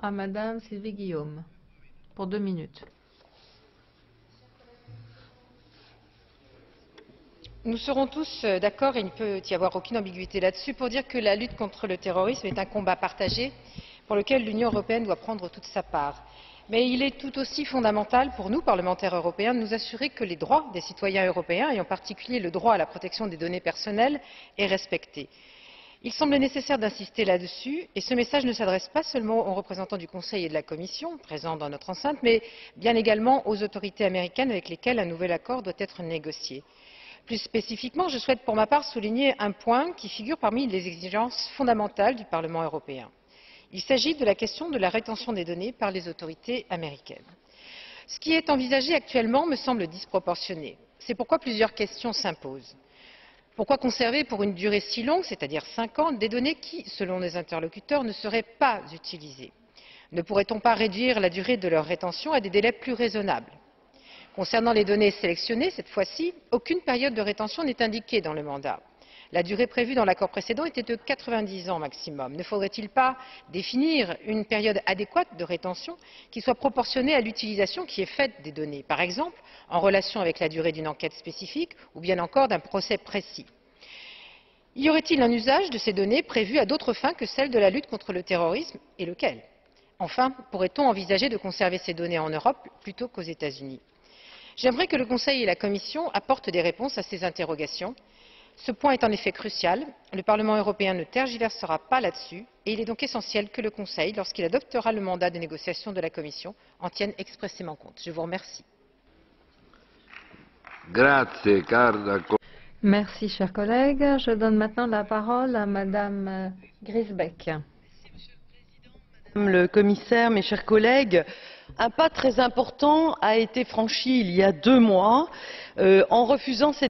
à Madame Sylvie Guillaume, pour 2 minutes. Nous serons tous d'accord, et il ne peut y avoir aucune ambiguïté là-dessus, pour dire que la lutte contre le terrorisme est un combat partagé pour lequel l'Union européenne doit prendre toute sa part. Mais il est tout aussi fondamental pour nous, parlementaires européens, de nous assurer que les droits des citoyens européens, et en particulier le droit à la protection des données personnelles, est respecté. Il semble nécessaire d'insister là-dessus, et ce message ne s'adresse pas seulement aux représentants du Conseil et de la Commission, présents dans notre enceinte, mais bien également aux autorités américaines avec lesquelles un nouvel accord doit être négocié. Plus spécifiquement, je souhaite pour ma part souligner un point qui figure parmi les exigences fondamentales du Parlement européen. Il s'agit de la question de la rétention des données par les autorités américaines. Ce qui est envisagé actuellement me semble disproportionné. C'est pourquoi plusieurs questions s'imposent. Pourquoi conserver pour une durée si longue, c'est-à-dire 5 ans, des données qui, selon les interlocuteurs, ne seraient pas utilisées? Ne pourrait-on pas réduire la durée de leur rétention à des délais plus raisonnables? Concernant les données sélectionnées, cette fois-ci, aucune période de rétention n'est indiquée dans le mandat. La durée prévue dans l'accord précédent était de 90 ans maximum. Ne faudrait-il pas définir une période adéquate de rétention qui soit proportionnée à l'utilisation qui est faite des données, par exemple en relation avec la durée d'une enquête spécifique ou bien encore d'un procès précis? Y aurait-il un usage de ces données prévu à d'autres fins que celles de la lutte contre le terrorisme, et lequel? Enfin, pourrait-on envisager de conserver ces données en Europe plutôt qu'aux États-Unis? J'aimerais que le Conseil et la Commission apportent des réponses à ces interrogations. Ce point est en effet crucial. Le Parlement européen ne tergiversera pas là-dessus et il est donc essentiel que le Conseil, lorsqu'il adoptera le mandat de négociation de la Commission, en tienne expressément compte. Je vous remercie. Merci, chers collègues. Je donne maintenant la parole à Madame Griesbeck. Madame le commissaire, mes chers collègues, un pas très important a été franchi il y a 2 mois en refusant cette